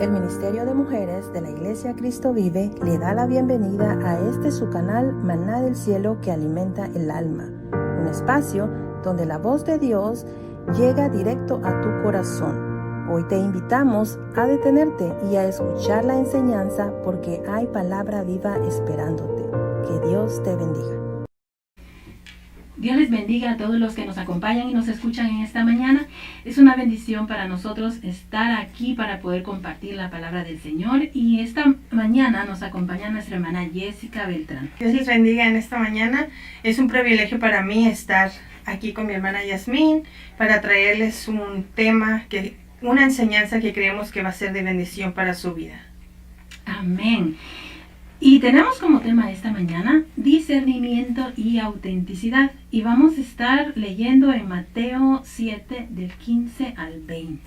El Ministerio de Mujeres de la Iglesia Cristo Vive le da la bienvenida a su canal Maná del Cielo que alimenta el alma, un espacio donde la voz de Dios llega directo a tu corazón. Hoy te invitamos a detenerte y a escuchar la enseñanza porque hay palabra viva esperándote. Que Dios te bendiga. Dios les bendiga a todos los que nos acompañan y nos escuchan en esta mañana. Es una bendición para nosotros estar aquí para poder compartir la palabra del Señor. Y esta mañana nos acompaña nuestra hermana Jessica Beltrán. Dios les bendiga en esta mañana. Es un privilegio para mí estar aquí con mi hermana Yasmín para traerles un tema, una enseñanza que creemos que va a ser de bendición para su vida. Amén. Y tenemos como tema esta mañana discernimiento y autenticidad. Y vamos a estar leyendo en Mateo 7 del 15 al 20.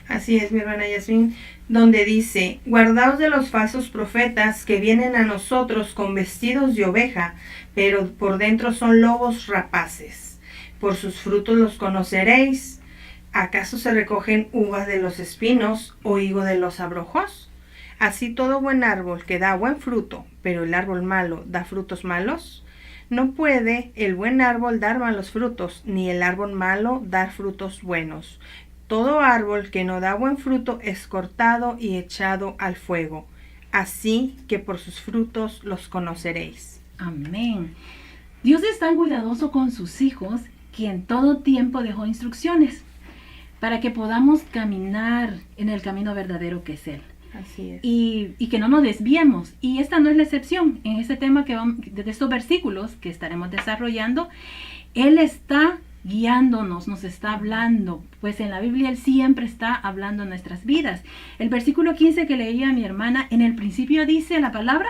Así es, mi hermana Yasmín, donde dice: guardaos de los falsos profetas que vienen a nosotros con vestidos de oveja, pero por dentro son lobos rapaces. Por sus frutos los conoceréis. ¿Acaso se recogen uvas de los espinos o higo de los abrojos? Así todo buen árbol que da buen fruto, pero el árbol malo da frutos malos. No puede el buen árbol dar malos frutos, ni el árbol malo dar frutos buenos. Todo árbol que no da buen fruto es cortado y echado al fuego. Así que por sus frutos los conoceréis. Amén. Dios es tan cuidadoso con sus hijos que en todo tiempo dejó instrucciones para que podamos caminar en el camino verdadero que es Él. Así es. Y que no nos desviemos. Y esta no es la excepción. En este tema de estos versículos que estaremos desarrollando, Él está guiándonos, nos está hablando. Pues en la Biblia Él siempre está hablando en nuestras vidas. El versículo 15 que leía mi hermana, en el principio dice la palabra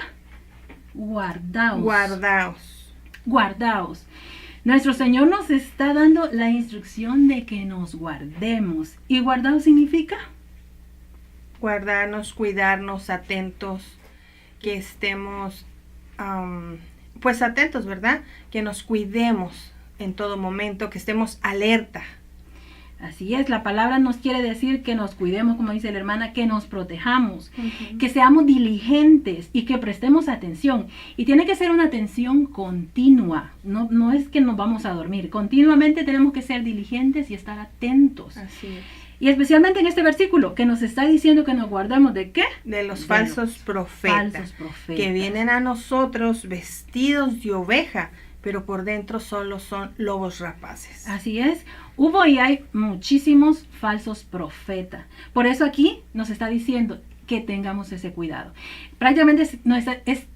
guardaos. Guardaos. Guardaos. Nuestro Señor nos está dando la instrucción de que nos guardemos. ¿Y guardaos significa? Guardarnos, cuidarnos, atentos, que estemos pues atentos, ¿verdad? Que nos cuidemos en todo momento, que estemos alerta. Así es, la palabra nos quiere decir que nos cuidemos, como dice la hermana, que nos protejamos, que seamos diligentes y que prestemos atención. Y tiene que ser una atención continua, no es que nos vamos a dormir. Continuamente tenemos que ser diligentes y estar atentos. Así es. Y especialmente en este versículo, que nos está diciendo que nos guardemos ¿de qué? De los falsos profetas, que vienen a nosotros vestidos de oveja, pero por dentro solo son lobos rapaces. Así es, hubo y hay muchísimos falsos profetas. Por eso aquí nos está diciendo que tengamos ese cuidado. Prácticamente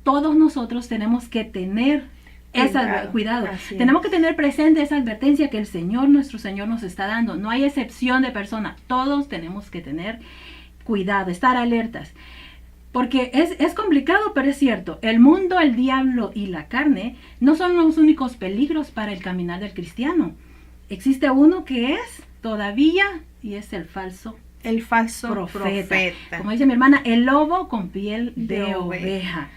todos nosotros tenemos que tener cuidado. Tenemos que tener presente esa advertencia que nuestro Señor nos está dando. No hay excepción de persona. Todos tenemos que tener cuidado, estar alertas. Porque es complicado, pero es cierto. El mundo, el diablo y la carne no son los únicos peligros para el caminar del cristiano. Existe uno que es todavía, y es el falso profeta. Como dice mi hermana, el lobo con piel de oveja.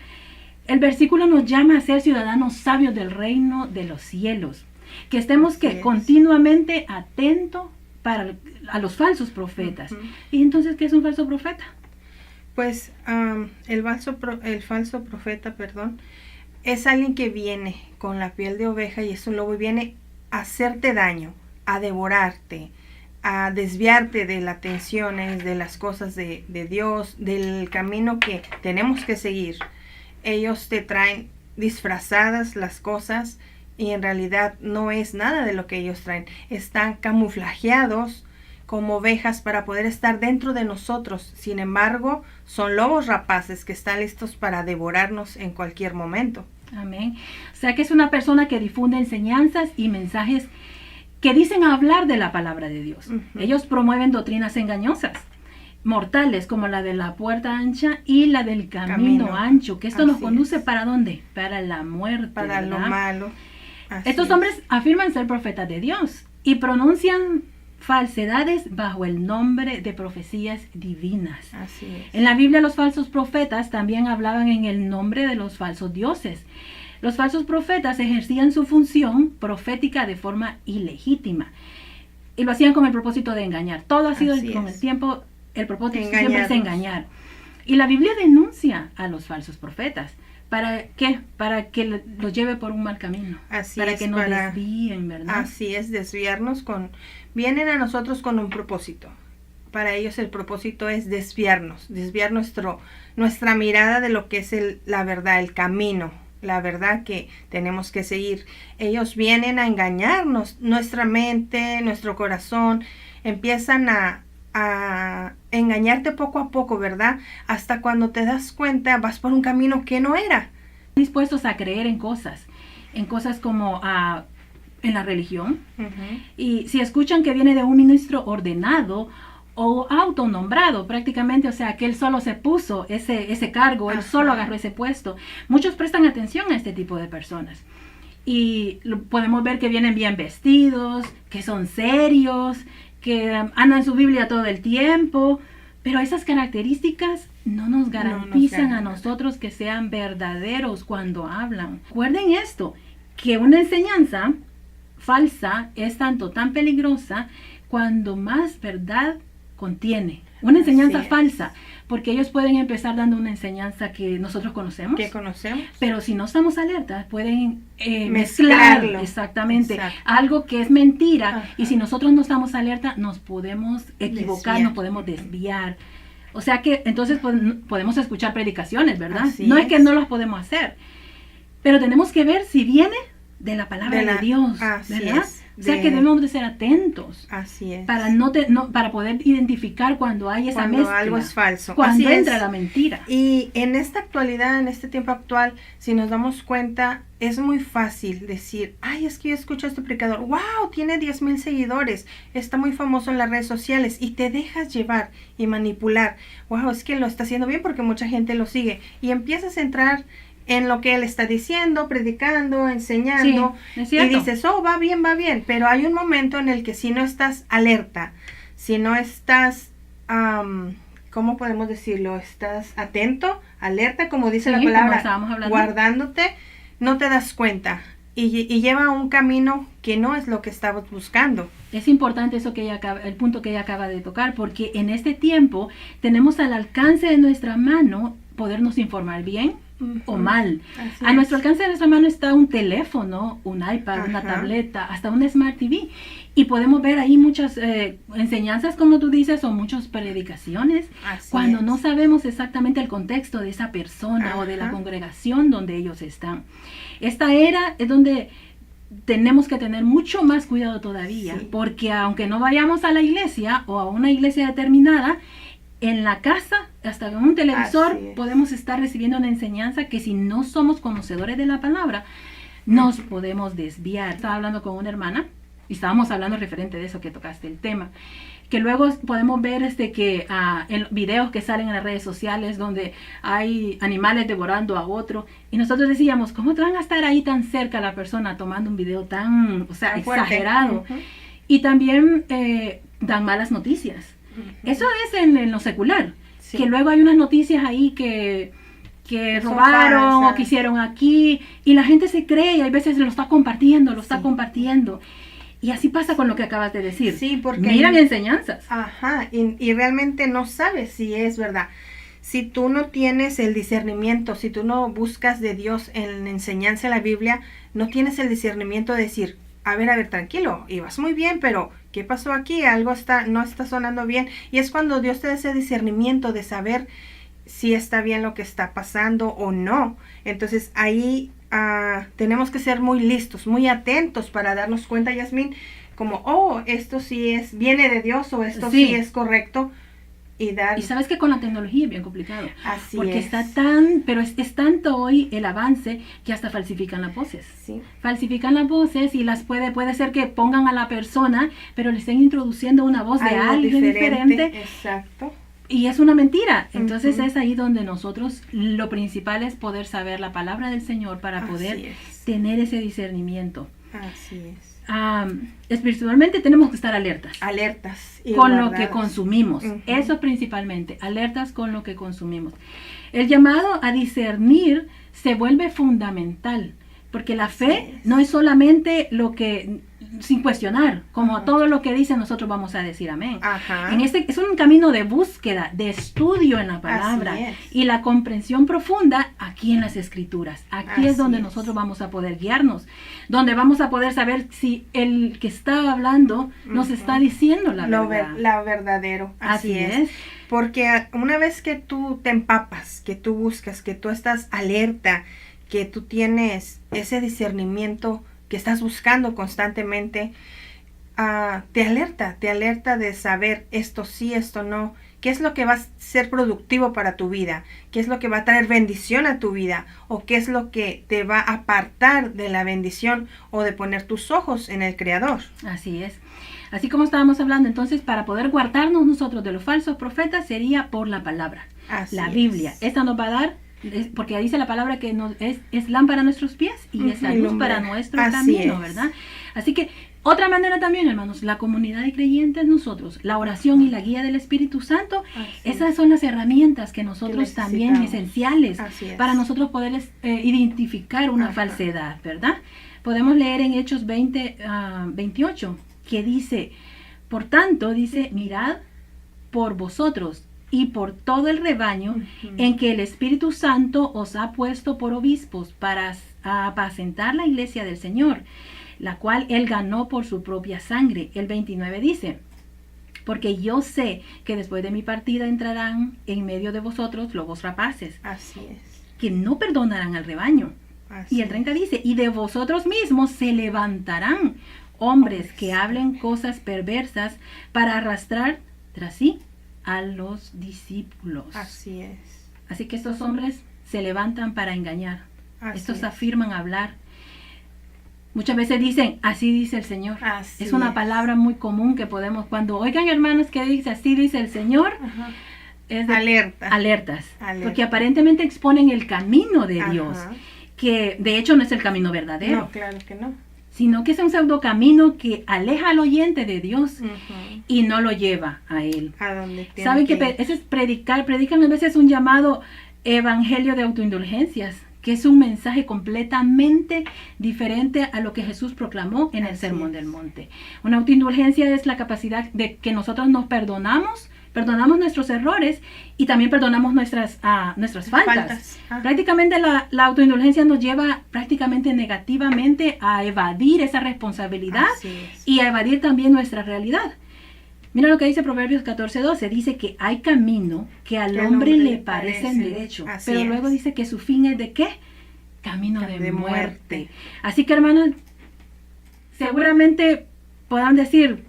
El versículo nos llama a ser ciudadanos sabios del reino de los cielos. Que estemos continuamente atentos a los falsos profetas. ¿Y entonces qué es un falso profeta? Pues el falso profeta, es alguien que viene con la piel de oveja y es un lobo y viene a hacerte daño, a devorarte, a desviarte de las atenciones, de las cosas de Dios, del camino que tenemos que seguir. Ellos te traen disfrazadas las cosas y en realidad no es nada de lo que ellos traen. Están camuflajeados como ovejas para poder estar dentro de nosotros. Sin embargo, son lobos rapaces que están listos para devorarnos en cualquier momento. Amén. O sea que es una persona que difunde enseñanzas y mensajes que dicen hablar de la palabra de Dios. Ellos promueven doctrinas engañosas, mortales, como la de la puerta ancha y la del camino ancho, que esto nos conduce ¿para dónde? Para la muerte, para ¿verdad? lo malo. Estos hombres afirman ser profetas de Dios y pronuncian falsedades bajo el nombre de profecías divinas. Así es. En la Biblia los falsos profetas también hablaban en el nombre de los falsos dioses. Los falsos profetas ejercían su función profética de forma ilegítima y lo hacían con el propósito de engañar. Todo ha sido con el tiempo el propósito siempre es Engañarnos. engañar. Y la Biblia denuncia a los falsos profetas. ¿Para qué? Para que los lleve por un mal camino. Así para es, que nos para- desvíen, ¿verdad? Así es, desviarnos vienen a nosotros con un propósito. Para ellos el propósito es desviar nuestra mirada de lo que es la verdad, el camino, la verdad que tenemos que seguir. Ellos vienen a engañarnos, nuestra mente, nuestro corazón, empiezan a engañarte poco a poco, ¿verdad? Hasta cuando te das cuenta, vas por un camino que no era. Dispuestos a creer en cosas como en la religión. Y si escuchan que viene de un ministro ordenado o autonombrado prácticamente, o sea, que él solo se puso ese cargo, él Ajá. solo agarró ese puesto, muchos prestan atención a este tipo de personas. Y podemos ver que vienen bien vestidos, que son serios, que andan su Biblia todo el tiempo, pero esas características no nos garantizan a nosotros que sean verdaderos cuando hablan. Recuerden esto, que una enseñanza falsa es tan peligrosa cuando más verdad contiene. Una enseñanza Así es. falsa, porque ellos pueden empezar dando una enseñanza que nosotros conocemos, ¿Qué conocemos? pero si no estamos alertas, pueden mezclar Mezclarlo. exactamente Exacto. algo que es mentira. Ajá. Y si nosotros no estamos alerta, nos podemos equivocar, Desviar. nos podemos desviar. O sea que entonces podemos escuchar predicaciones, ¿verdad? Así no es es. que no las podemos hacer, pero tenemos que ver si viene de la palabra de, Dios, así ¿verdad? es, O sea que debemos de ser atentos Así es. para poder identificar cuando hay esa Cuando mezcla, algo es falso. cuando Así entra es. la mentira. Y en esta actualidad, en este tiempo actual, si nos damos cuenta, es muy fácil decir, ay, es que yo escucho a este predicador, wow, tiene 10,000 seguidores, está muy famoso en las redes sociales, y te dejas llevar y manipular. Wow, es que lo está haciendo bien porque mucha gente lo sigue. Y empiezas a entrar en lo que él está diciendo, predicando, enseñando, Sí, es y cierto. dices, oh, va bien, pero hay un momento en el que si no estás alerta, si no estás, ¿cómo podemos decirlo? Estás atento, alerta, como dice Sí, la como palabra, estábamos hablando. guardándote, no te das cuenta, y lleva a un camino que no es lo que estabas buscando. Es importante eso el punto que ella acaba de tocar, porque en este tiempo tenemos al alcance de nuestra mano podernos informar bien o mal. Así A es. nuestro alcance de nuestra mano está un teléfono, un iPad, una Ajá. tableta, hasta un Smart TV. Y podemos ver ahí muchas enseñanzas, como tú dices, o muchas predicaciones, Así cuando es. no sabemos exactamente el contexto de esa persona o de la Ajá. congregación donde ellos están. Esta era es donde tenemos que tener mucho más cuidado todavía, Sí. porque aunque no vayamos a la iglesia o a una iglesia determinada, en la casa, hasta en un televisor, Así es. podemos estar recibiendo una enseñanza que si no somos conocedores de la palabra, nos podemos desviar. Estaba hablando con una hermana y estábamos hablando referente de eso que tocaste el tema, que luego podemos ver en videos que salen en las redes sociales donde hay animales devorando a otro, y nosotros decíamos, ¿cómo te van a estar ahí tan cerca a la persona tomando un video tan, o sea, Tan fuerte. exagerado? Ujú. Y también dan malas noticias. Ujú. Eso es en lo secular, Sí. que luego hay unas noticias ahí que Son robaron o falsas. que hicieron aquí, y la gente se cree y hay veces lo está compartiendo, y así pasa con lo que acabas de decir. Sí, porque Miran enseñanzas. Ajá, y realmente no sabes si es verdad. Si tú no tienes el discernimiento, si tú no buscas de Dios en la enseñanza de la Biblia, no tienes el discernimiento de decir, a ver, tranquilo, ibas muy bien, pero ¿qué pasó aquí? Algo no está sonando bien. Y es cuando Dios te da ese discernimiento de saber si está bien lo que está pasando o no. Entonces ahí tenemos que ser muy listos, muy atentos para darnos cuenta, Yasmín, como, oh, esto sí viene de Dios o esto Sí. sí es correcto. Y sabes que con la tecnología es bien complicado. Así Porque es. pero es tanto hoy el avance que hasta falsifican las voces. Sí. Falsifican las voces y puede ser que pongan a la persona, pero le estén introduciendo una voz de Algo alguien diferente. Exacto. Y es una mentira. Entonces Ujú. es ahí donde nosotros lo principal es poder saber la palabra del Señor para Así poder es. tener ese discernimiento. Así es. Espiritualmente tenemos que estar alertas Alertas. Y con lo guardados. que consumimos. Ujú. Eso principalmente, alertas con lo que consumimos. El llamado a discernir se vuelve fundamental, porque la fe es. no es solamente lo que sin cuestionar, como Ajá. todo lo que dice nosotros vamos a decir amén. Ajá. Es un camino de búsqueda, de estudio en la palabra Así es. y la comprensión profunda aquí en las escrituras. Aquí es Así donde es. nosotros vamos a poder guiarnos, donde vamos a poder saber si el que está hablando nos Ujú. está diciendo la verdad. La verdadero. Así es. Porque una vez que tú te empapas, que tú buscas, que tú estás alerta, que tú tienes ese discernimiento que estás buscando constantemente, te alerta de saber esto sí, esto no, qué es lo que va a ser productivo para tu vida, qué es lo que va a traer bendición a tu vida, o qué es lo que te va a apartar de la bendición o de poner tus ojos en el Creador. Así es. Así como estábamos hablando, entonces, para poder guardarnos nosotros de los falsos profetas sería por la palabra, Así la es. Biblia. Esta nos va a dar, porque dice la palabra que es lámpara a nuestros pies y es la Ujú, luz lumbrera. para nuestro Así camino, es. ¿verdad? Así que otra manera también, hermanos, la comunidad de creyentes, nosotros, la oración y la guía del Espíritu Santo, Así esas es. son las herramientas que nosotros Que también necesitamos. esenciales Así es. para nosotros poder identificar una Ajá. falsedad, ¿verdad? Podemos leer en Hechos 28, que dice, por tanto, dice, mirad por vosotros y por todo el rebaño Ujú. en que el Espíritu Santo os ha puesto por obispos para apacentar la iglesia del Señor, la cual él ganó por su propia sangre. El 29 dice, porque yo sé que después de mi partida entrarán en medio de vosotros lobos rapaces, Así es. que no perdonarán al rebaño. Así Y el 30 es. dice, y de vosotros mismos se levantarán hombres que hablen cosas perversas para arrastrar tras sí a los discípulos. Así es. Así que estos hombres se levantan para engañar. Así Estos es. afirman hablar. Muchas veces dicen, así dice el Señor. Así es una es. palabra muy común que podemos, cuando oigan hermanos que dice, así dice el Señor, Ajá. es de Alerta. alertas. Alerta. Porque aparentemente exponen el camino de Dios, Ajá. que de hecho no es el camino verdadero. No, claro que no. Sino que es un pseudo camino que aleja al oyente de Dios Ujú. y no lo lleva a él. A donde tiene Saben que ir. ese es predican a veces un llamado evangelio de autoindulgencias, que es un mensaje completamente diferente a lo que Jesús proclamó en el Así Sermón es. del Monte. Una autoindulgencia es la capacidad de que nosotros nos perdonamos nuestros errores y también perdonamos nuestras faltas. Ah. Prácticamente la autoindulgencia nos lleva prácticamente negativamente a evadir esa responsabilidad Así es. y a evadir también nuestra realidad. Mira lo que dice Proverbios 14:12, dice que hay camino que al hombre le parece derecho, Así pero es. luego dice que su fin es de ¿qué? Camino de De muerte. muerte. Así que hermanos, seguramente podrán decir,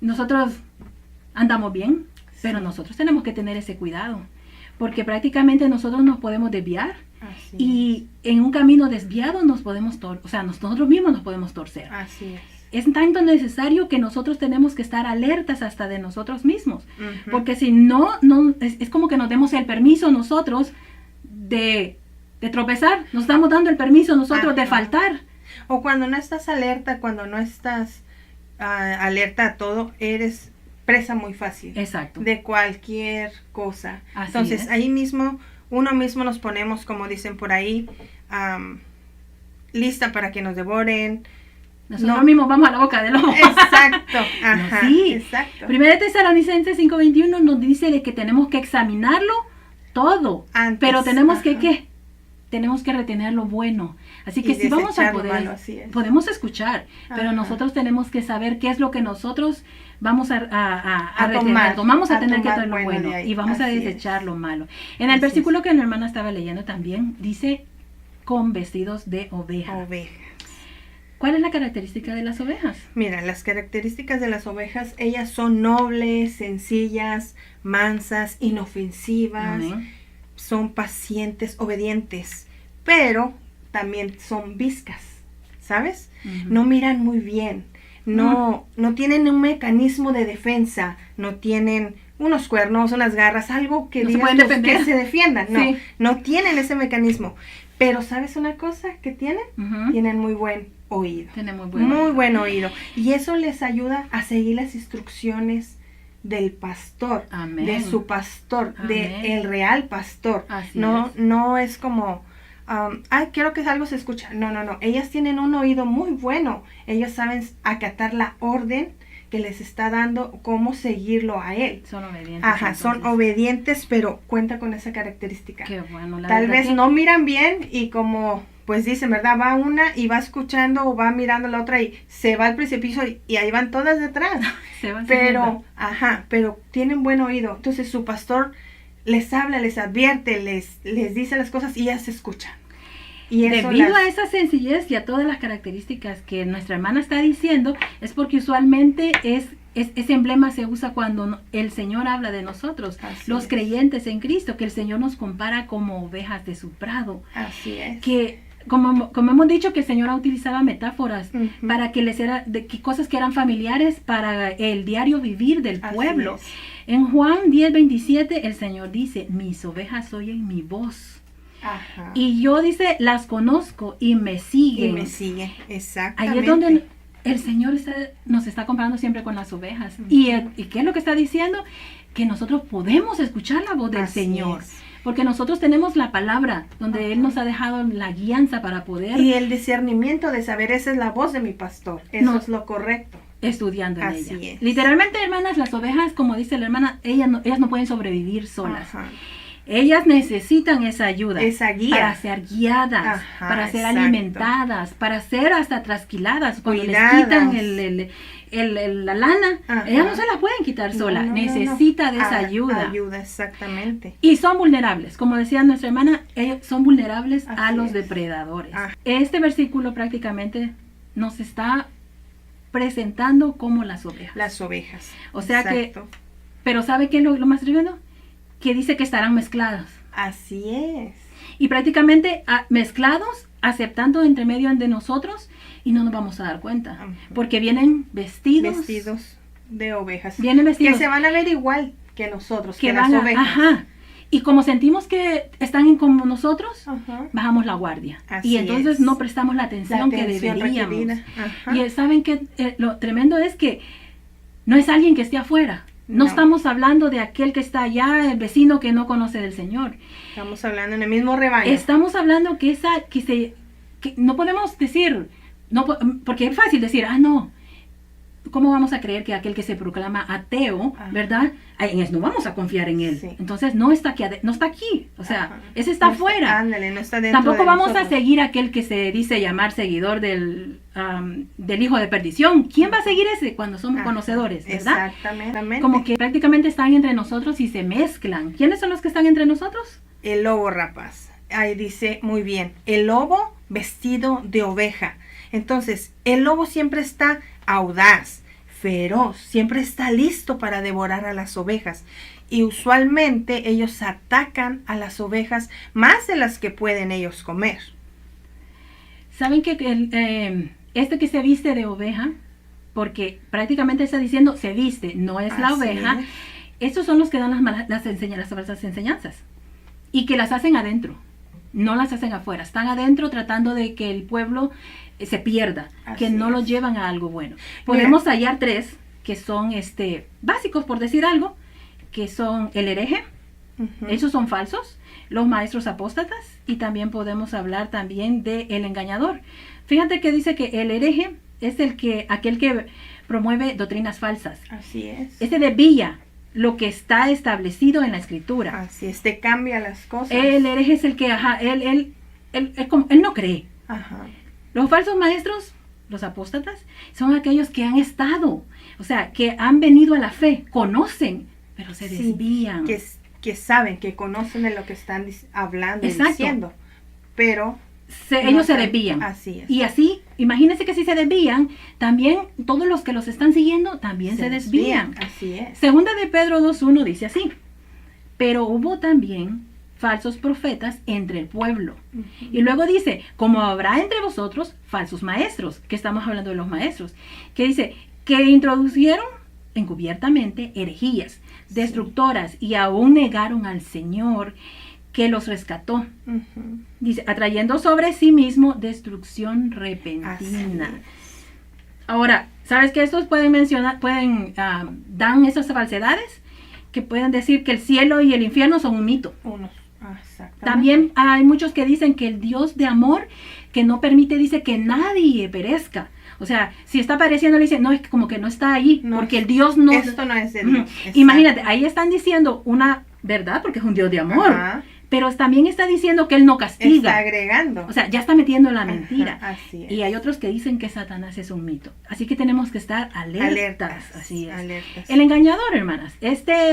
nosotros andamos bien, pero nosotros tenemos que tener ese cuidado, porque prácticamente nosotros nos podemos desviar Así y en un camino desviado nos podemos nosotros mismos nos podemos torcer. es. Así es. Es tanto necesario que nosotros tenemos que estar alertas hasta de nosotros mismos, Ujú. porque si no es como que nos demos el permiso nosotros de tropezar, nos estamos dando el permiso nosotros de Ajá. faltar. O cuando no estás alerta, cuando no estás alerta a todo, eres presa muy fácil Exacto. de cualquier cosa. Así Entonces es. ahí mismo, uno mismo nos ponemos, como dicen por ahí, lista para que nos devoren. Nosotros No. mismos vamos a la boca del lobo. Exacto, ajá, sí. exacto. Primera de Tesalonicenses 5:21 nos dice de que tenemos que examinarlo todo, Antes, pero tenemos que ajá. ¿qué? Tenemos que retener lo bueno. Así que Y si vamos a desechar lo poder, malo, así es. podemos escuchar, pero Ajá. nosotros tenemos que saber qué es lo que nosotros vamos a tomar, retener. Vamos a a tener que tomar traer lo bueno bueno de ahí. y vamos a Así desechar es. lo malo. En el Así versículo es. que mi hermana estaba leyendo también, dice con vestidos de oveja. Ovejas. ¿Cuál es la característica de las ovejas? Mira, las características de las ovejas, ellas son nobles, sencillas, mansas, inofensivas, Amén. son pacientes, obedientes, pero también son viscas, ¿sabes? Ujú. No miran muy bien, no tienen un mecanismo de defensa, no tienen unos cuernos, unas garras, algo que No se digas pueden tú, defender. que se defiendan, no, Sí. no tienen ese mecanismo. Pero ¿sabes una cosa que tienen? Ujú. Tienen muy buen oído. Tiene muy buen Muy oído. buen oído. Y eso les ayuda a seguir las instrucciones del pastor, Amén. de su pastor, Amén. de el real pastor. Así No, es. no es como quiero que algo se escucha. No. Ellas tienen un oído muy bueno. Ellas saben acatar la orden que les está dando, cómo seguirlo a él. Son obedientes. Ajá, son obedientes, pero cuenta con esa característica. Qué bueno. Tal vez no miran bien y como, pues dicen, ¿verdad? Va una y va escuchando o va mirando la otra y se va al precipicio y ahí van todas detrás. Se van Pero, pero tienen buen oído. Entonces su pastor les habla, les advierte, les dice las cosas y ellas escuchan. Y debido a esa sencillez y a todas las características que nuestra hermana está diciendo, es porque usualmente ese emblema se usa cuando el Señor habla de nosotros, los creyentes en Cristo, que el Señor nos compara como ovejas de su prado. Así es. Que como hemos dicho, que el Señor utilizaba metáforas para que les era que cosas que eran familiares para el diario vivir del pueblo. En Juan 10:27 el Señor dice: mis ovejas oyen mi voz. Ajá. Y yo, dice, las conozco y me siguen. Exactamente. Ahí es donde el Señor nos está comparando siempre con las ovejas. ¿Y qué es lo que está diciendo? Que nosotros podemos escuchar la voz del Señor. Porque nosotros tenemos la palabra, donde Él nos ha dejado la guianza para poder... Y el discernimiento de saber, esa es la voz de mi pastor. Eso es lo correcto. Estudiando en ella. Es. Literalmente, hermanas, las ovejas, como dice la hermana, ellas no pueden sobrevivir solas. Ellas necesitan esa ayuda, esa guía, para ser guiadas, para ser alimentadas, para ser hasta trasquiladas. Cuando les quitan la lana, ellas no se la pueden quitar sola, necesita de esa ayuda. Exactamente. Y son vulnerables, como decía nuestra hermana, ellos son vulnerables a los depredadores. Este versículo prácticamente nos está presentando como las ovejas. Las ovejas. O sea que, pero ¿sabe qué es lo más tremendo? Que dice que estarán mezclados. Así es. Y prácticamente mezclados, aceptando entre medio de nosotros, y no nos vamos a dar cuenta. Porque vienen vestidos de ovejas. Vienen vestidos. Que se van a ver igual que nosotros, que las ovejas. Y como sentimos que están como nosotros, bajamos la guardia. Y entonces no prestamos la atención que deberíamos. Y saben que lo tremendo es que no es alguien que esté afuera. No estamos hablando de aquel que está allá, el vecino que no conoce del Señor. Estamos hablando en el mismo rebaño. Estamos hablando que no podemos decir, porque es fácil decir, no. ¿Cómo vamos a creer que aquel que se proclama ateo, verdad? No vamos a confiar en él. Entonces no está aquí, o sea, ese está afuera. Ándale, no está dentro. Tampoco vamos a seguir aquel que se dice llamar seguidor del hijo de perdición. ¿Quién va a seguir ese cuando somos conocedores, verdad? Exactamente. Como que prácticamente están entre nosotros y se mezclan. ¿Quiénes son los que están entre nosotros? El lobo rapaz. Ahí dice muy bien, el lobo vestido de oveja. Entonces, el lobo siempre está audaz, feroz, siempre está listo para devorar a las ovejas. Y usualmente ellos atacan a las ovejas más de las que pueden ellos comer. ¿Saben que que se viste de oveja? Porque prácticamente está diciendo se viste, no es la oveja. Estos son los que dan las falsas enseñanzas. Y que las hacen adentro, no las hacen afuera. Están adentro tratando de que el pueblo se pierda, que no lo llevan a algo bueno. Podemos hallar tres que son básicos, por decir algo, que son el hereje, esos son falsos, los maestros apóstatas, y también podemos hablar también de el engañador. Fíjate que dice que el hereje es aquel que promueve doctrinas falsas. Así es. Desvía lo que está establecido en la escritura. Así es, cambia las cosas. El hereje es el que, él no cree. Los falsos maestros, los apóstatas, son aquellos que han estado, o sea, que han venido a la fe, conocen, pero se desvían. Que saben, que conocen de lo que están hablando y diciendo, pero ellos se desvían. Así es. Y así, imagínense que si se desvían, también todos los que los están siguiendo también se desvían. Así es. Segunda de Pedro 2:1 dice así: pero hubo también falsos profetas entre el pueblo. Y luego dice, como habrá entre vosotros falsos maestros, que estamos hablando de los maestros, que dice, que introducieron encubiertamente herejías, destructoras, y aún negaron al Señor que los rescató. Dice, atrayendo sobre sí mismo destrucción repentina. Ahora, ¿sabes que estos pueden dan esas falsedades? Que pueden decir que el cielo y el infierno son un mito. Exactamente. También hay muchos que dicen que el Dios de amor, que no permite, dice que nadie perezca. O sea, si está apareciendo, le dice, no, es como que no está ahí, No, porque el Dios no... Esto no es de Dios. Imagínate, ahí están diciendo una verdad, porque es un Dios de amor, Ajá. pero también está diciendo que Él no castiga. Está agregando. O sea, ya está metiendo la mentira. Ajá, así es. Y hay otros que dicen que Satanás es un mito. Así que tenemos que estar alertas. Así es. Alertas. El engañador, hermanas,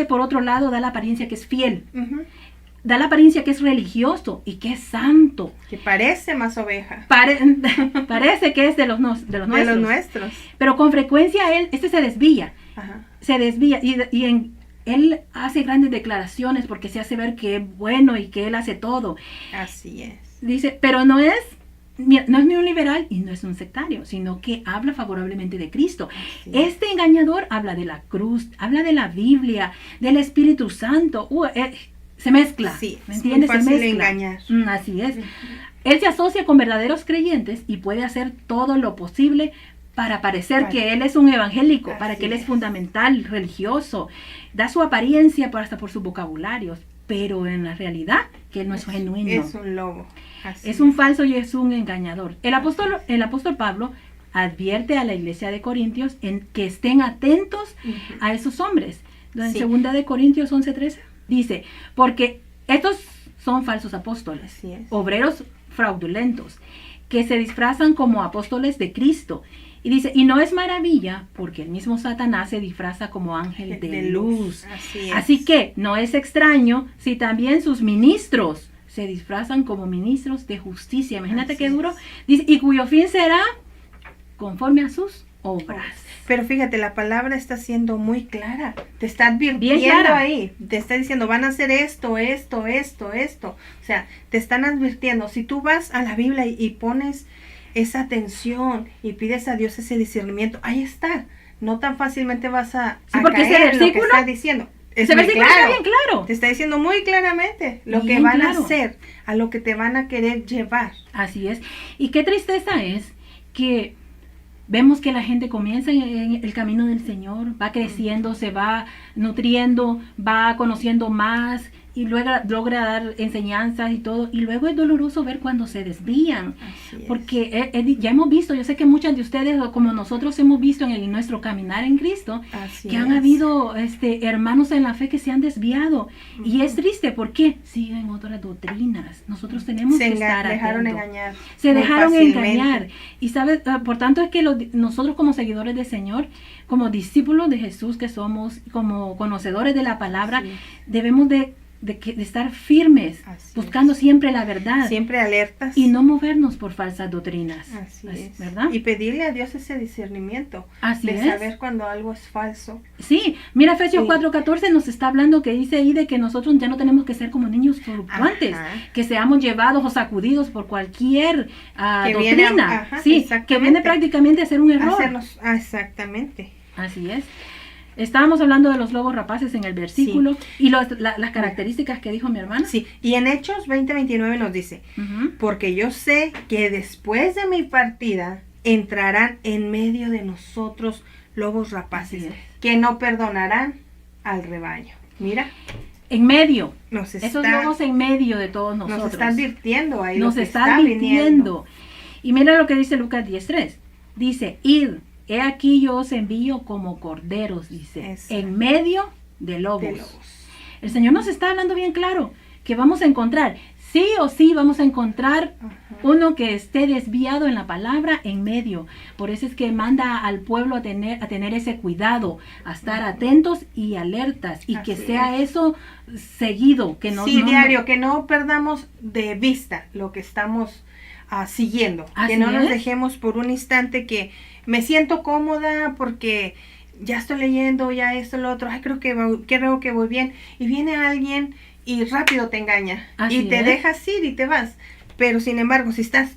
por otro lado, da la apariencia que es fiel. Ujú. Da la apariencia que es religioso y que es santo. Que parece más oveja. Parece que es de los nuestros. De los nuestros. Pero con frecuencia se desvía. Ajá. Se desvía él hace grandes declaraciones porque se hace ver que es bueno y que él hace todo. Así es. Dice, pero no es ni un liberal y no es un sectario, sino que habla favorablemente de Cristo. Así es. Este engañador habla de la cruz, habla de la Biblia, del Espíritu Santo. Se mezcla. Sí, ¿Me es entiendes? muy Se fácil mezcla. engañar. Así es. Él se asocia con verdaderos creyentes y puede hacer todo lo posible para parecer que él es un evangélico, para Así que él es es. fundamental, religioso. Da su apariencia hasta por sus vocabularios, pero en la realidad que él no es genuino. Es un lobo. Así Es un falso y es un engañador. El apóstol Pablo advierte a la iglesia de Corintios en que estén atentos Ujú. a esos hombres. En Sí. 2 de Corintios 11:13 dice, porque estos son falsos apóstoles, Así es. obreros fraudulentos, que se disfrazan como apóstoles de Cristo. Y dice, y no es maravilla, porque el mismo Satanás se disfraza como ángel de luz. Así es. Así que no es extraño si también sus ministros se disfrazan como ministros de justicia. Imagínate Así qué duro. es. Dice, y cuyo fin será conforme a sus obras. Pero fíjate, la palabra está siendo muy clara. Te está advirtiendo clara. ahí. Te está diciendo, van a hacer esto, esto, esto, esto. O sea, te están advirtiendo. Si tú vas a la Biblia y pones esa atención y pides a Dios ese discernimiento, ahí está. No tan fácilmente vas a porque ese caer en lo que versículo- está diciendo. Es Ese muy versículo claro. está bien claro. Te está diciendo muy claramente lo Bien que van claro. a hacer, a lo que te van a querer llevar. Así es. Y qué tristeza es que vemos que la gente comienza en el camino del Señor, va creciendo, se va nutriendo, va conociendo más y luego logra dar enseñanzas y todo. Y luego es doloroso ver cuando se desvían. Así es. Porque ya hemos visto, yo sé que muchas de ustedes, como nosotros hemos visto en nuestro caminar en Cristo, Así que han es. habido hermanos en la fe que se han desviado. Y es triste, ¿por qué? Siguen otras doctrinas. Nosotros tenemos que estar dejaron atentos. engañar. Se muy dejaron fácilmente. engañar. Y sabes, por tanto es que nosotros como seguidores del Señor, como discípulos de Jesús que somos, como conocedores de la palabra, Sí. debemos de estar firmes, Así buscando es. siempre la verdad Siempre alertas. y no movernos por falsas doctrinas. Así es. ¿Verdad? Y pedirle a Dios ese discernimiento. Así de es. saber cuando algo es falso. Sí, mira, Efesios Sí. 4:14 nos está hablando que dice ahí de que nosotros ya no tenemos que ser como niños fluctuantes, Ajá. que seamos llevados o sacudidos por cualquier Que viene doctrina, ajá, sí, que exactamente. viene prácticamente a ser un error. Exactamente. Así es. Estábamos hablando de los lobos rapaces en el versículo y las características que dijo mi hermana. Sí, y en Hechos 20:29 nos dice, Ujú. porque yo sé que después de mi partida entrarán en medio de nosotros lobos rapaces, Así es. que no perdonarán al rebaño. Mira, En medio. nos Esos está, lobos en medio de todos nosotros. nos está advirtiendo ahí. Nos lo que está viniendo. advirtiendo. Y mira lo que dice Lucas 10:3. Dice, id, he aquí yo os envío como corderos, dice, Exacto. en medio de lobos. De lobos. El Señor nos está hablando bien claro que vamos a encontrar, sí o sí vamos a encontrar Ajá. uno que esté desviado en la palabra en medio. Por eso es que manda al pueblo a tener ese cuidado, a estar atentos y alertas y que Así sea es. eso seguido, que no Sí, no- diario, que no perdamos de vista lo que estamos siguiendo. Así Que no nos es. dejemos por un instante que me siento cómoda porque ya estoy leyendo, ya esto, lo otro, ay, creo que voy bien. Y viene alguien y rápido te engaña. Así y te es. dejas ir y te vas. Pero sin embargo, si estás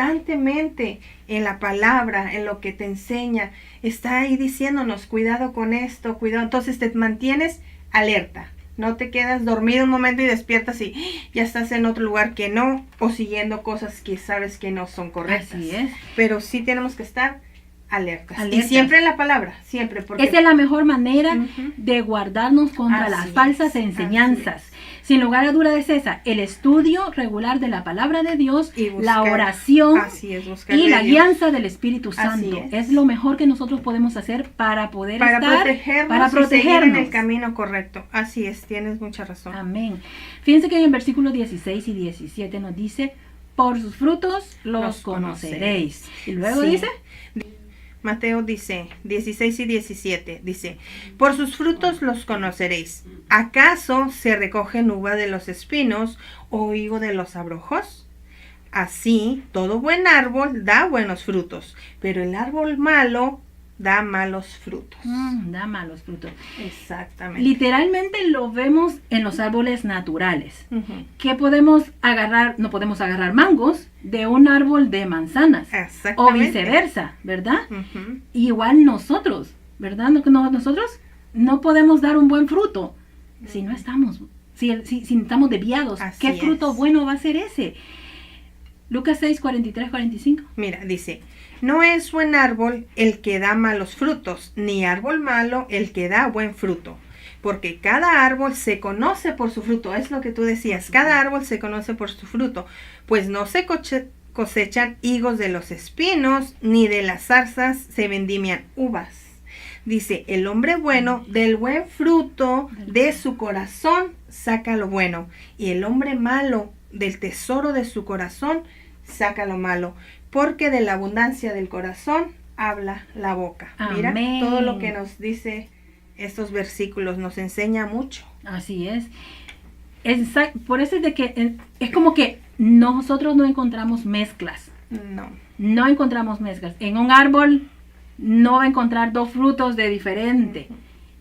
constantemente en la palabra, en lo que te enseña, está ahí diciéndonos, cuidado con esto, cuidado. Entonces te mantienes alerta. No te quedas dormido un momento y despiertas y ya estás en otro lugar que no, o siguiendo cosas que sabes que no son correctas. Así es. Pero sí tenemos que estar alertas. Y Alertas. siempre en la palabra, siempre. Porque Esa es la mejor manera Ujú. de guardarnos contra Así las es, falsas así enseñanzas. Sin lugar a duda es esa, el estudio regular de la palabra de Dios, Y buscar, la oración así es, buscar y de la Dios. guianza del Espíritu Así Santo. es. Es lo mejor que nosotros podemos hacer para poder Para estar, protegernos, para y seguir en protegernos. el camino correcto. Así es, tienes mucha razón. Amén. Fíjense que en el versículo 16 y 17 nos dice, por sus frutos los conoceréis. Y luego Sí. dice, Mateo dice, 16 y 17, dice, por sus frutos los conoceréis. ¿Acaso se recogen uva de los espinos o higo de los abrojos? Así, todo buen árbol da buenos frutos, pero el árbol malo da malos frutos. da malos frutos. Exactamente. Literalmente lo vemos en los árboles naturales. Ujú. Que podemos agarrar, no podemos agarrar mangos de un árbol de manzanas. O Exactamente. viceversa, ¿verdad? Ujú. Igual nosotros, ¿verdad? Nosotros no podemos dar un buen fruto si no estamos, si estamos desviados. Así ¿Qué fruto es. bueno va a ser ese? Lucas 6, 43, 45. Mira, dice, no es buen árbol el que da malos frutos, ni árbol malo el que da buen fruto, porque cada árbol se conoce por su fruto, es lo que tú decías, cada árbol se conoce por su fruto, pues no se cosechan higos de los espinos, ni de las zarzas se vendimian uvas. Dice, el hombre bueno del buen fruto de su corazón saca lo bueno, y el hombre malo del tesoro de su corazón saca lo malo, porque de la abundancia del corazón habla la boca. Mira, Amén. todo lo que nos dice estos versículos nos enseña mucho. Así es. Por eso es de que es como que nosotros no encontramos mezclas. No encontramos mezclas. En un árbol no va a encontrar dos frutos de diferente.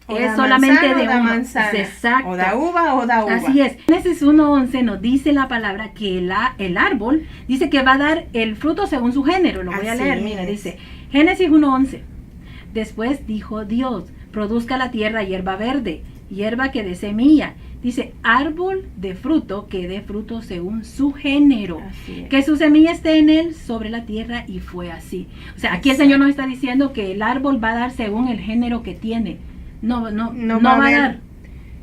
O Es da solamente manzana, de o da uno. manzana. Exacto. O da uva o da uva. Así es. Génesis 1:11 nos dice la palabra que el árbol dice que va a dar el fruto según su género. Lo voy a Así leer. Mira, es. dice Génesis 1:11. Después dijo Dios, produzca la tierra hierba verde, hierba que dé semilla. Dice, árbol de fruto que dé fruto según su género. Así es. Que su semilla esté en él sobre la tierra, y fue así. O sea, aquí el Señor nos está diciendo que el árbol va a dar según el género que tiene. No va a haber- dar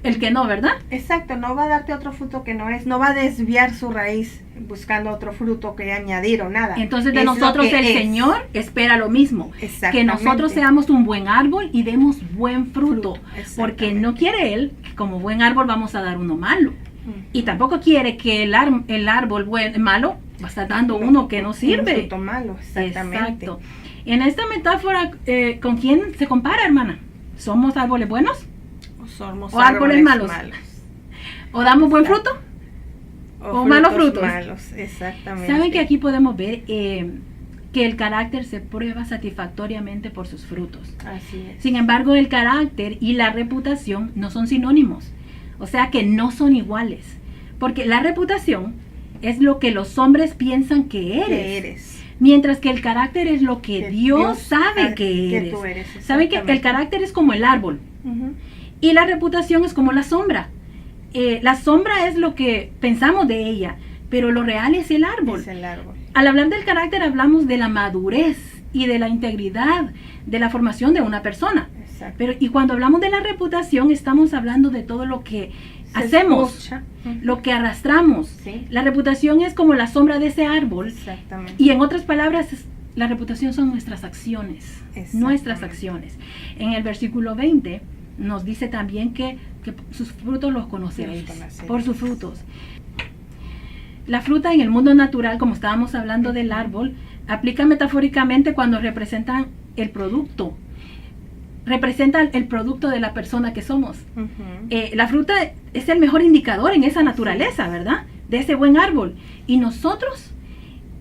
el que no, ¿verdad? Exacto, no va a darte otro fruto que no es, no va a desviar su raíz buscando otro fruto que añadir o nada. Entonces de Es lo nosotros que el es. Señor espera lo mismo. Que Exactamente. nosotros seamos un buen árbol y demos buen fruto. Fruto, Porque no exactamente. quiere Él que como buen árbol vamos a dar uno malo. Y tampoco quiere que el árbol malo va a estar dando uno que no Un sirve. fruto malo, exactamente. Exacto. En esta metáfora, ¿con quién se compara, hermana? ¿Somos árboles buenos? Somos O árboles malos. ¿O damos buen fruto? o malos frutos. Malos, exactamente. ¿Saben que aquí podemos ver que el carácter se prueba satisfactoriamente por sus frutos? Así es. Sin embargo, el carácter y la reputación no son sinónimos. O sea que no son iguales. Porque la reputación es lo que los hombres piensan que eres. Mientras que el carácter es lo que Dios sabe que eres. tú eres. ¿Saben que el carácter es como el árbol? Ujú. Y la reputación es como la sombra. La sombra es lo que pensamos de ella, pero lo real es el árbol. Es el árbol. Al hablar del carácter hablamos de la madurez y de la integridad, de la formación de una persona. Exacto. Y cuando hablamos de la reputación estamos hablando de todo lo que hacemos, escucha. Ujú. lo que arrastramos. Sí. La reputación es como la sombra de ese árbol. Exactamente. Y en otras palabras, la reputación son nuestras acciones. Exactamente. Nuestras acciones. En el versículo 20 nos dice también que sus frutos los conoceréis. Los conoceréis. Por sus frutos. La fruta en el mundo natural, como estábamos hablando del árbol, aplica metafóricamente cuando representan el producto. Representan el producto de la persona que somos. Ujú. La fruta es el mejor indicador en esa naturaleza, ¿verdad? De ese buen árbol. Y nosotros,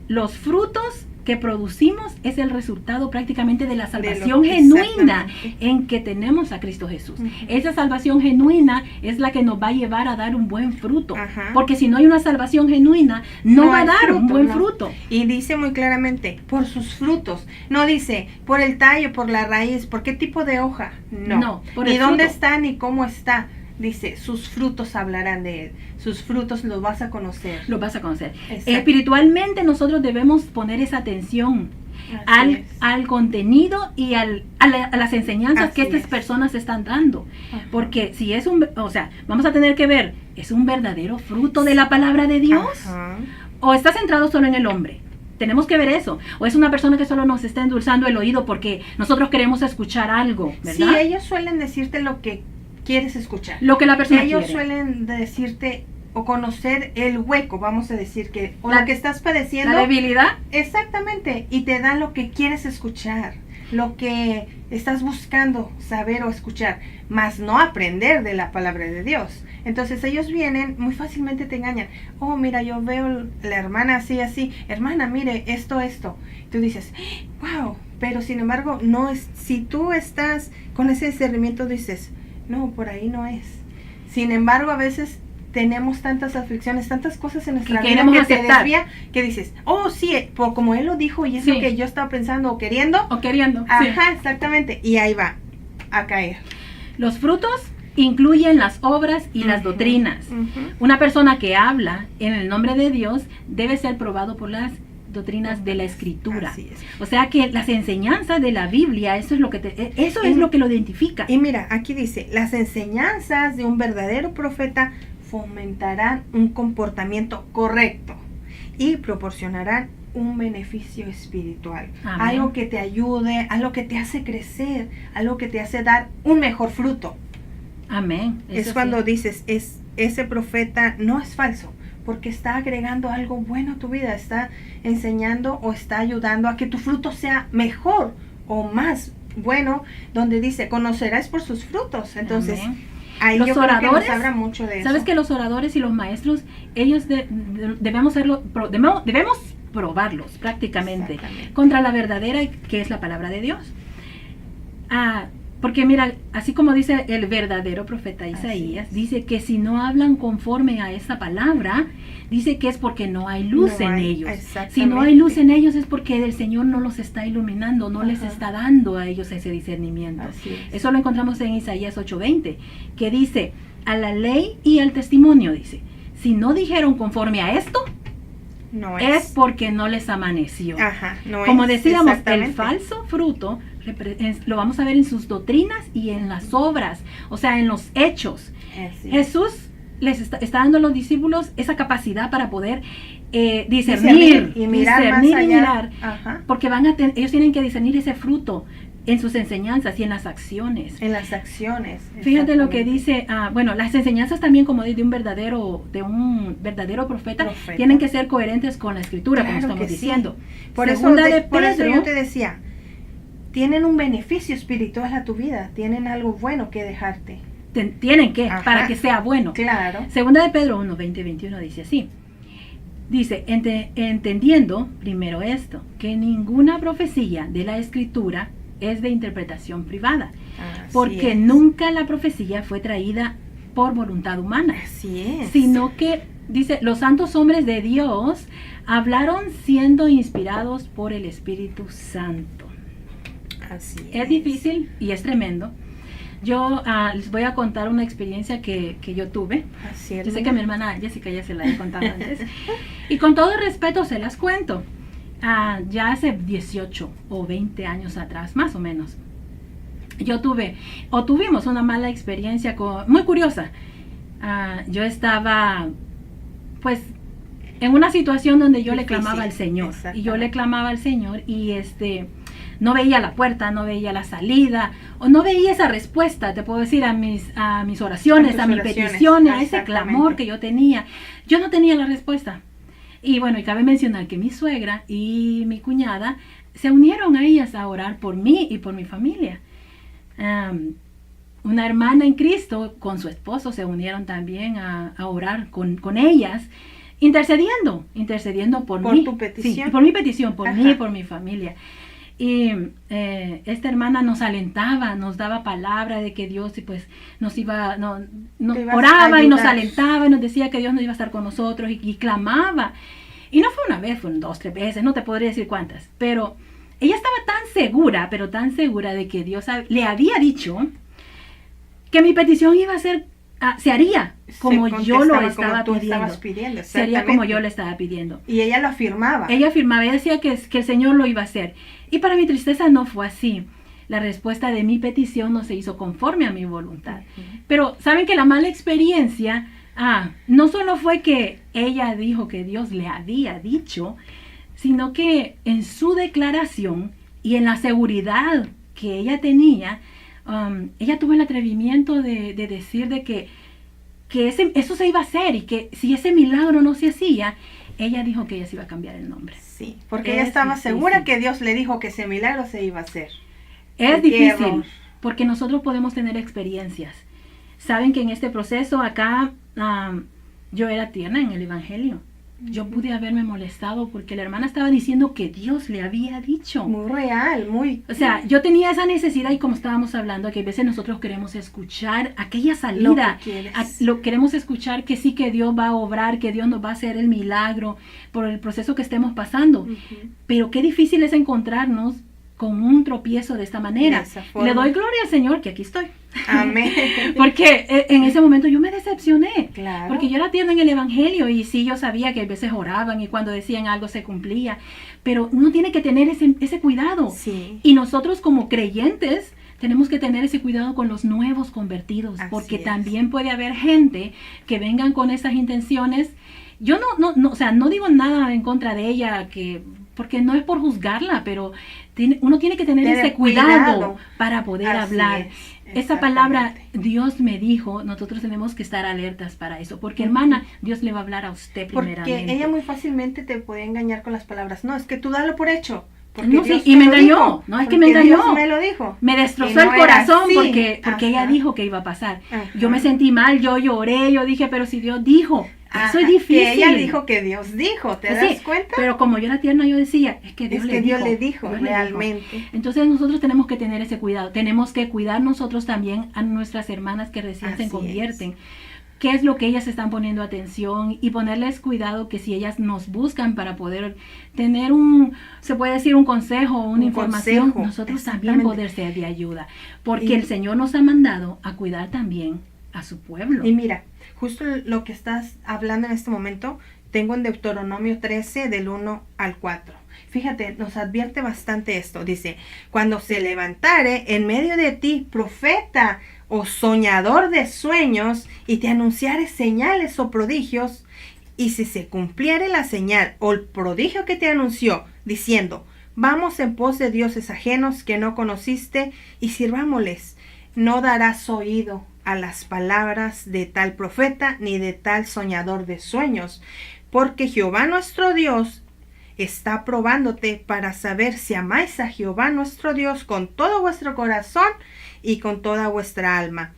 los frutos que producimos es el resultado prácticamente de la salvación genuina exactamente. en que tenemos a Cristo Jesús. Ujú. Esa salvación genuina es la que nos va a llevar a dar un buen fruto. Ajá. Porque si no hay una salvación genuina, no va a hay dar un fruto, buen no. fruto. Y dice muy claramente, por sus frutos. No dice, por el tallo, por la raíz, por qué tipo de hoja. No, por ni el dónde fruto. está, ni cómo está. Dice, sus frutos hablarán de él. Sus frutos los vas a conocer. Lo vas a conocer. Exacto. Espiritualmente nosotros debemos poner esa atención Así es. al contenido y a las enseñanzas Así que estas es. personas están dando. Ajá. Porque si es vamos a tener que ver ¿Es un verdadero fruto de la palabra de Dios? Ajá. ¿O está centrado solo en el hombre? Tenemos que ver eso. ¿O es una persona que solo nos está endulzando el oído porque nosotros queremos escuchar algo, Sí, ¿verdad? ellos suelen decirte lo que quieres escuchar. Lo que la persona Ellos quiere. suelen decirte o conocer el hueco, vamos a decir que, o La- lo que estás padeciendo. La debilidad. Exactamente, y te dan lo que quieres escuchar, lo que estás buscando saber o escuchar, más no aprender de la palabra de Dios. Entonces ellos vienen, muy fácilmente te engañan. Oh, mira, yo veo la hermana así, hermana, mire, esto. Tú dices, wow, pero sin embargo, no es, si tú estás con ese discernimiento, dices, no, por ahí no es. Sin embargo, a veces tenemos tantas aflicciones, tantas cosas en nuestra Que vida queremos que te aceptar. desvía, que dices, oh, sí, por como él lo dijo y es Sí. lo que yo estaba pensando o queriendo. O queriendo. sí. Ajá, exactamente. Y ahí va a caer. Los frutos incluyen las obras y las Ujú, doctrinas. ujú. Una persona que habla en el nombre de Dios debe ser probado por las doctrinas de la Escritura. Así es. O sea que las enseñanzas de la Biblia, eso es lo que eso es lo que lo identifica. Y mira, aquí dice, las enseñanzas de un verdadero profeta fomentarán un comportamiento correcto y proporcionarán un beneficio espiritual. Amén. Algo que te ayude, algo que te hace crecer, algo que te hace dar un mejor fruto. Amén. Es Eso cuando sí. dices, ese profeta no es falso, porque está agregando algo bueno a tu vida, está enseñando o está ayudando a que tu fruto sea mejor o más bueno, donde dice, conocerás por sus frutos. Entonces, Amén. ahí Los yo creo que oradores, nos habla mucho de eso. ¿Sabes que los oradores y los maestros, ellos debemos debemos probarlos prácticamente Exactamente. contra la verdadera que es la palabra de Dios? Porque mira, así como dice el verdadero profeta Isaías, es. dice que si no hablan conforme a esta palabra, dice que es porque no hay luz No en hay, ellos. exactamente. Si no hay luz en ellos es porque el Señor no los está iluminando, no les Ajá. está dando a ellos ese discernimiento. Así es. Eso lo encontramos en Isaías 8:20, que dice, a la ley y al testimonio, dice, si no dijeron conforme a esto, no es porque no les amaneció. Ajá, no Como es, decíamos, el exactamente. falso fruto lo vamos a ver en sus doctrinas y en las obras, o sea, en los hechos. Así es. Jesús les está dando a los discípulos esa capacidad para poder discernir y mirar más discernir y allá. mirar, Ajá. porque ellos tienen que discernir ese fruto en sus enseñanzas y en las acciones. En las acciones. Fíjate lo que exactamente. dice, bueno, las enseñanzas también como de un verdadero profeta Profeta. tienen que ser coherentes con la escritura, como Claro estamos que sí. diciendo. Por eso, Segunda de por eso Pedro, yo te decía, tienen un beneficio espiritual a tu vida, tienen algo bueno que dejarte. tienen que, Ajá. para que sea bueno. Claro. Segunda de Pedro 1, 20, 21 dice así. Dice, entendiendo primero esto, que ninguna profecía de la escritura es de interpretación privada, Así porque es. nunca la profecía fue traída por voluntad humana, Así es. sino que, dice, los santos hombres de Dios hablaron siendo inspirados por el Espíritu Santo. Así Es difícil y es tremendo. Yo les voy a contar una experiencia que yo tuve. Así es. Yo sé que a mi hermana Jessica ya se la he contado antes. Y con todo respeto se las cuento. Ya hace 18 o 20 años atrás, más o menos, tuvimos una mala experiencia muy curiosa. Yo estaba, pues, en una situación donde yo le Difícil, clamaba al Señor. Y yo le exactamente. clamaba al Señor y no veía la puerta, no veía la salida, o no veía esa respuesta, te puedo decir, a mis oraciones, A a tus mi oraciones, petición, a ese exactamente. clamor que yo tenía. Yo no tenía la respuesta. Y bueno, y cabe mencionar que mi suegra y mi cuñada se unieron a ellas a orar por mí y por mi familia. Una hermana en Cristo con su esposo se unieron también a orar con ellas, intercediendo por Por mí. tu petición. Sí, por mi petición, por mí Ajá. y por mi familia. Y esta hermana nos alentaba, nos daba palabra de que Dios pues nos iba, Te ibas a oraba y nos ayudar. alentaba y nos decía que Dios nos iba a estar con nosotros y clamaba. Y no fue una vez, fueron 2, 3 veces, no te podría decir cuántas, pero ella estaba tan segura, pero tan segura de que Dios le había dicho que mi petición iba a ser, se haría como Se yo lo contestaba estaba como tú pidiendo. estabas pidiendo, Se haría como yo le estaba pidiendo. Y ella lo afirmaba. Ella afirmaba, ella decía que el Señor lo iba a hacer. Y para mi tristeza no fue así. La respuesta de mi petición no se hizo conforme a mi voluntad. Ujú. Pero saben que la mala experiencia No solo fue que ella dijo que Dios le había dicho, sino que en su declaración y en la seguridad que ella tenía, ella tuvo el atrevimiento de decir de que eso se iba a hacer y que si ese milagro no se hacía, ella dijo que ella se iba a cambiar el nombre. Sí, porque ella estaba segura que Dios le dijo que ese milagro se iba a hacer. Es difícil, porque nosotros podemos tener experiencias. Saben que en este proceso acá yo era tierna en el evangelio. Yo pude haberme molestado porque la hermana estaba diciendo que Dios le había dicho. Muy real, muy... O sea, yo tenía esa necesidad y como estábamos hablando, que a veces nosotros queremos escuchar aquella salida. Queremos escuchar que sí, que Dios va a obrar, que Dios nos va a hacer el milagro por el proceso que estemos pasando. Pero qué difícil es encontrarnos con un tropiezo de esta manera. Le doy gloria al Señor que aquí estoy. Amén. Porque en ese momento yo me decepcioné. Claro. Porque yo era tierna en el evangelio y sí, yo sabía que a veces oraban y cuando decían algo se cumplía. Pero uno tiene que tener ese cuidado. Sí. Y nosotros como creyentes tenemos que tener ese cuidado con los nuevos convertidos. Porque también puede haber gente que vengan con esas intenciones. Yo o sea, no digo nada en contra de ella, porque no es por juzgarla, pero uno tiene que tener ese cuidado para poder hablar. Esa palabra, Dios me dijo, nosotros tenemos que estar alertas para eso, porque hermana, Dios le va a hablar a usted primeramente. Porque ella muy fácilmente te puede engañar con las palabras. No, es que tú dalo por hecho. No, sí, y me engañó, no es que me engañó, Dios me lo dijo. Me destrozó el corazón porque ella Ajá. dijo que iba a pasar. Ajá. Yo me sentí mal, yo lloré, yo dije, pero si Dios dijo, eso es difícil. Que ella dijo que Dios dijo, ¿te das cuenta? Pero como yo era tierna, yo decía, es que Dios le dijo realmente. Entonces nosotros tenemos que tener ese cuidado, tenemos que cuidar nosotros también a nuestras hermanas que recién se convierten. Qué es lo que ellas están poniendo atención y ponerles cuidado que si ellas nos buscan para poder tener se puede decir un consejo o una información, nosotros también poder ser de ayuda. Porque el Señor nos ha mandado a cuidar también a su pueblo. Y mira, justo lo que estás hablando en este momento, tengo en Deuteronomio 13 del 1 al 4. Fíjate, nos advierte bastante esto. Dice, cuando se levantare en medio de ti profeta o soñador de sueños y te anunciare señales o prodigios, y si se cumpliere la señal o el prodigio que te anunció, diciendo, vamos en pos de dioses ajenos que no conociste y sirvámosles, no darás oído a las palabras de tal profeta ni de tal soñador de sueños, porque Jehová nuestro Dios está probándote para saber si amáis a Jehová nuestro Dios con todo vuestro corazón y con toda vuestra alma.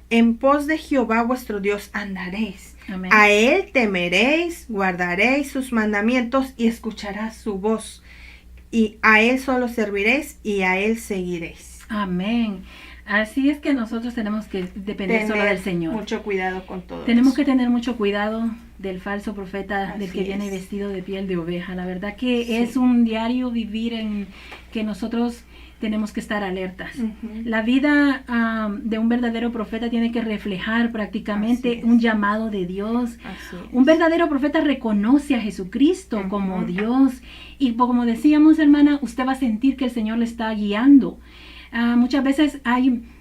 En pos de Jehová vuestro Dios andaréis. Amén. A él temeréis, guardaréis sus mandamientos y escucharás su voz. Y a él solo serviréis y a él seguiréis. Amén. Así es que nosotros tenemos que depender solo del Señor. Mucho cuidado con todo. Tenemos que tener mucho cuidado del falso profeta, del que viene vestido de piel de oveja. La verdad que es un diario vivir en que nosotros tenemos que estar alertas. La vida de un verdadero profeta tiene que reflejar prácticamente un llamado de Dios. Un verdadero profeta reconoce a Jesucristo como Dios. Y como decíamos, hermana, usted va a sentir que el Señor le está guiando. Muchas veces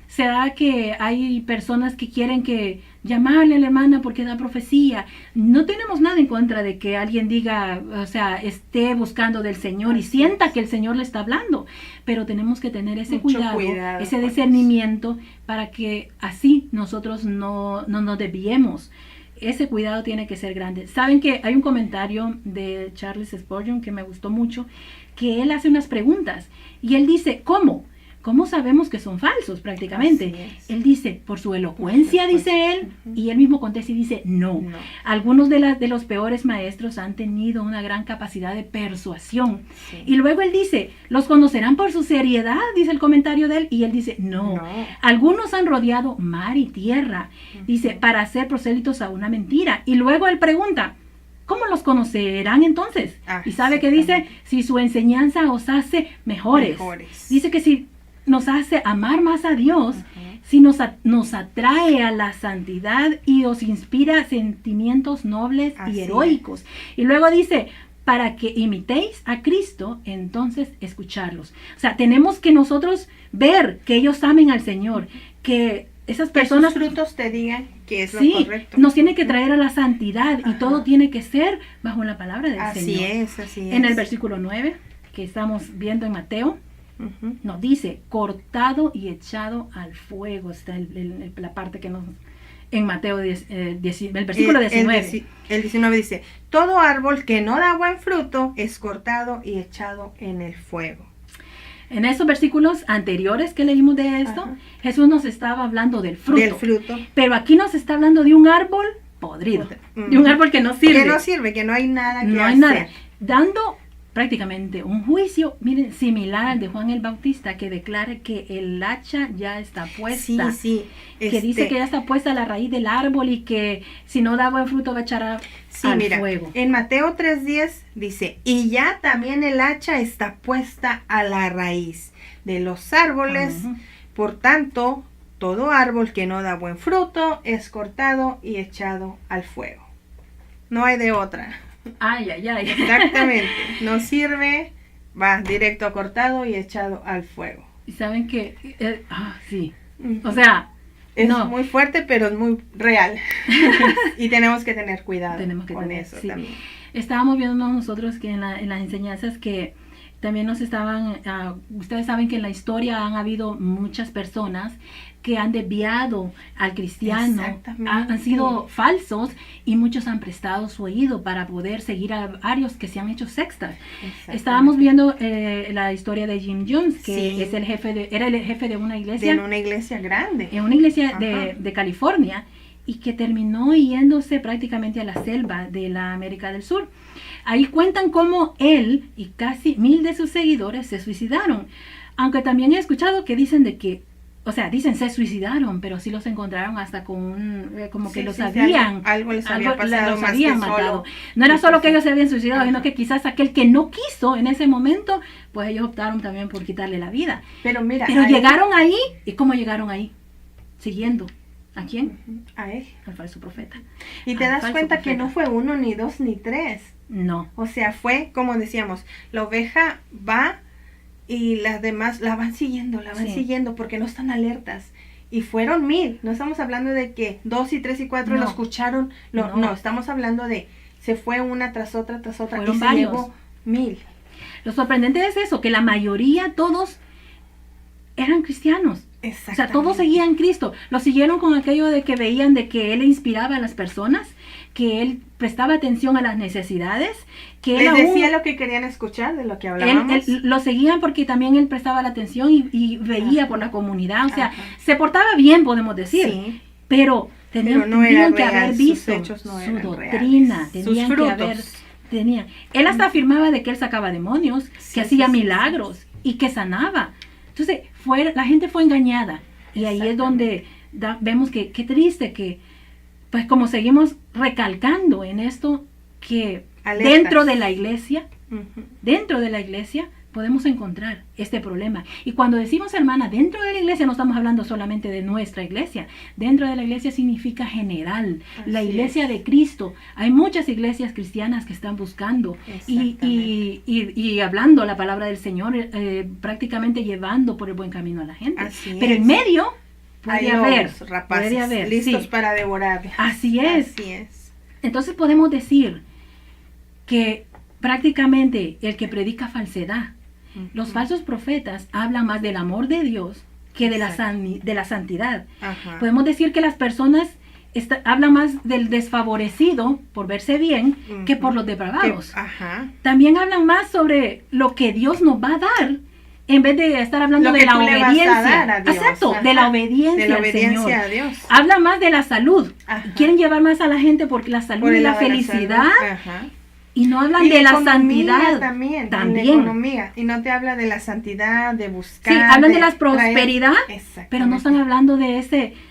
se da que hay personas que quieren que llamarle a la hermana porque da profecía. No tenemos nada en contra de que alguien diga, o sea, esté buscando del Señor y sienta que el Señor le está hablando, pero tenemos que tener ese cuidado, ese discernimiento para que así nosotros no nos desviemos. Ese cuidado tiene que ser grande. Saben que hay un comentario de Charles Spurgeon que me gustó mucho, que él hace unas preguntas y él dice, ¿cómo sabemos que son falsos prácticamente? Él dice, por su elocuencia, dice él, y él mismo contesta y dice, no. Algunos de los peores maestros han tenido una gran capacidad de persuasión. Y luego él dice, los conocerán por su seriedad, dice el comentario de él, y él dice, no. Algunos han rodeado mar y tierra, dice, para hacer prosélitos a una mentira. Y luego él pregunta, ¿cómo los conocerán entonces? ¿Y sabe qué dice? Si su enseñanza os hace mejores. Dice que si nos hace amar más a Dios, si nos atrae a la santidad y os inspira sentimientos nobles y heroicos. Y luego dice, para que imitéis a Cristo, entonces escucharlos. O sea, tenemos que nosotros ver que ellos amen al Señor, que esas personas... Que sus frutos te digan que es lo Sí, correcto. nos tiene que traer a la santidad y todo tiene que ser bajo la palabra del Así Señor. así es. En el versículo 9, que estamos viendo en Mateo, Ujú. nos dice, cortado y echado al fuego. Está la parte que nos... En Mateo 10, el versículo 19. El 19 dice, todo árbol que no da buen fruto es cortado y echado en el fuego. En esos versículos anteriores que leímos de esto, Ajá. Jesús nos estaba hablando del fruto. Del fruto. Pero aquí nos está hablando de un árbol podrido. De un árbol que no sirve. Que no sirve, que no hay nada que No hay hacer. nada. Dando prácticamente un juicio, miren, similar al de Juan el Bautista, que declara que el hacha ya está puesta. Sí. Que dice que ya está puesta a la raíz del árbol y que si no da buen fruto va a echar al fuego. En Mateo 3:10 dice, y ya también el hacha está puesta a la raíz de los árboles. Ujú. Por tanto, todo árbol que no da buen fruto es cortado y echado al fuego. No hay de otra. Ay. Exactamente. No sirve, va directo cortado y echado al fuego. Y saben que, sí. O sea, Es no. muy fuerte, pero es muy real. Y tenemos que tener cuidado con eso sí. también. Estábamos viendo nosotros que en las enseñanzas que también nos estaban, ustedes saben que en la historia han habido muchas personas que han desviado al cristiano, Exactamente. han sido falsos y muchos han prestado su oído para poder seguir a varios que se han hecho sectas. Estábamos viendo la historia de Jim Jones, que Sí. es era el jefe de una iglesia. En una iglesia grande. En una iglesia Ajá. de California, y que terminó yéndose prácticamente a la selva de la América del Sur. Ahí cuentan cómo él y casi 1000 de sus seguidores se suicidaron. Aunque también he escuchado que dicen dicen se suicidaron, pero sí los encontraron hasta con como que Sí, los sí, habían... algo les había pasado los más habían que matado. solo. No era Sí, solo sí, que sí. ellos se habían suicidado, Ajá. sino que quizás aquel que no quiso en ese momento, pues ellos optaron también por quitarle la vida. Pero mira, Pero ahí- llegaron ahí, ¿y cómo llegaron ahí? Siguiendo. ¿A quién? Ujú, a él. Al falso profeta. Y te Al das falso cuenta que profeta. no fue 1, ni 2, ni 3. No. O sea, fue como decíamos, la oveja va y las demás la van siguiendo, Sí. porque no están alertas. Y fueron 1000. No estamos hablando de que 2 y 3 y 4 No. lo escucharon. No. No, estamos hablando de se fue una tras otra Fueron y se varios. llevó 1000. Lo sorprendente es eso, que la mayoría, todos, eran cristianos. O sea, todos seguían a Cristo. Lo siguieron con aquello de que veían de que Él inspiraba a las personas, que Él prestaba atención a las necesidades, que Él Les aún... decía lo que querían escuchar, de lo que Él, hablábamos. lo seguían porque también él prestaba la atención y veía Ajá. por la comunidad. O sea, Ajá. se portaba bien, podemos decir. Sí. Pero tenían no era que real, haber sus visto hechos no su eran doctrina. reales, sus Tenían que frutos. haber... Él hasta afirmaba de que él sacaba demonios, Sí, que hacía sí, sí, milagros y que sanaba. Entonces, la gente fue engañada. Y ahí es donde vemos que qué triste que, pues como seguimos recalcando en esto, que Alertas. dentro de la iglesia Ujú. podemos encontrar este problema. Y cuando decimos, hermana, dentro de la iglesia no estamos hablando solamente de nuestra iglesia. Dentro de la iglesia significa general, la Así iglesia es. de Cristo. Hay muchas iglesias cristianas que están buscando y hablando la palabra del Señor, prácticamente llevando por el buen camino a la gente. Así Pero es. en medio Hay puede haber, lobos rapaces puede haber, listos sí. para devorar. Así es. Así es. Entonces podemos decir que prácticamente el que predica falsedad, los falsos profetas hablan más del amor de Dios que de la santidad. Ajá. Podemos decir que las personas hablan más del desfavorecido por verse bien que por los depravados. Ajá. También hablan más sobre lo que Dios nos va a dar en vez de estar hablando Lo de que la tú le vas a obediencia. dar a Dios. Exacto, Ajá. de la obediencia, De la al obediencia Señor. a Dios. Habla más de la salud. Ajá. Quieren llevar más a la gente por la salud Por y el la lado de felicidad. salud. Ajá. Y no hablan Y de la economía santidad. también. También. La economía. Y no te habla de la santidad, de buscar. Sí, hablan de la traer- prosperidad, Exactamente. pero no están hablando de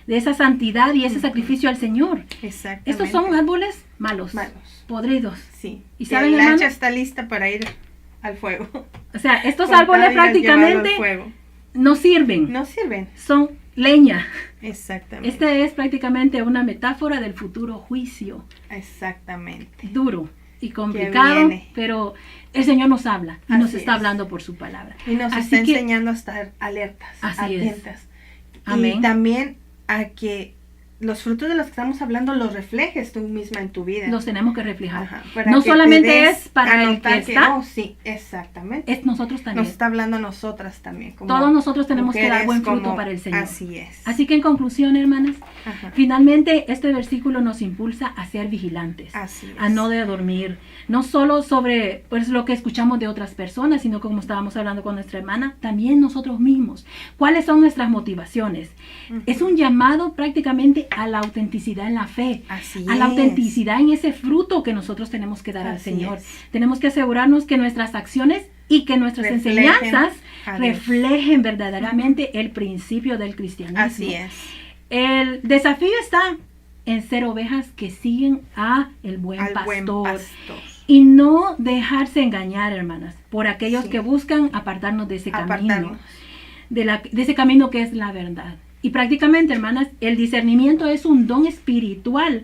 esa santidad y ese Ujú. sacrificio al Señor. Exactamente. Estos son árboles malos, Malos. podridos. Sí. ¿Y Y saben, el hermano? hacha está lista para ir al fuego. O sea, estos Cortar árboles y llevarlo al prácticamente fuego. no sirven, No sirven. son leña. Exactamente. Este es prácticamente una metáfora del futuro juicio, Exactamente. duro y complicado, viene. pero el Señor nos habla y nos Así está es. hablando por su palabra. Y nos Así está que- enseñando a estar alertas, Así es. atentas. Amén. Y también a que los frutos de los que estamos hablando los reflejes tú misma en tu vida. Los tenemos que reflejar. Ajá, para no que solamente te des es para a el notar que está, sí, exactamente. es nosotros también. Nos está hablando a nosotras también. Como Todos nosotros tenemos que dar mujeres, buen fruto como- para el Señor. Así es. Así que en conclusión, hermanas, Ajá. finalmente este versículo nos impulsa a ser vigilantes, Así es. a no de dormir, no solo sobre pues, lo que escuchamos de otras personas, sino como estábamos hablando con nuestra hermana, también nosotros mismos. ¿Cuáles son nuestras motivaciones? Ujú. Es un llamado prácticamente a la autenticidad en la fe, Así a la es. autenticidad en ese fruto que nosotros tenemos que dar al Así Señor. es. Tenemos que asegurarnos que nuestras acciones y que nuestras Reflejen enseñanzas a Dios. reflejen verdaderamente el principio del cristianismo. Así es. El desafío está en ser ovejas que siguen a el buen Al pastor. buen pastor. Y no dejarse engañar, hermanas, por aquellos Sí. que buscan apartarnos de ese camino, Apartarnos. de ese camino que es la verdad. Y prácticamente, hermanas, el discernimiento es un don espiritual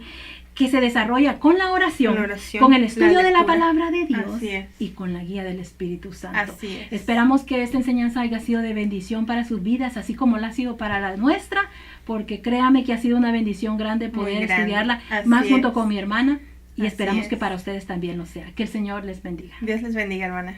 que se desarrolla con la oración, con el estudio de la lectura. palabra de Dios Así es. y con la guía del Espíritu Santo. Así es. Esperamos que esta enseñanza haya sido de bendición para sus vidas, así como la ha sido para la nuestra, porque créame que ha sido una bendición grande Muy poder grande. estudiarla Así más junto es. con mi hermana y Así esperamos es. que para ustedes también lo sea. Que el Señor les bendiga. Dios les bendiga, hermanas.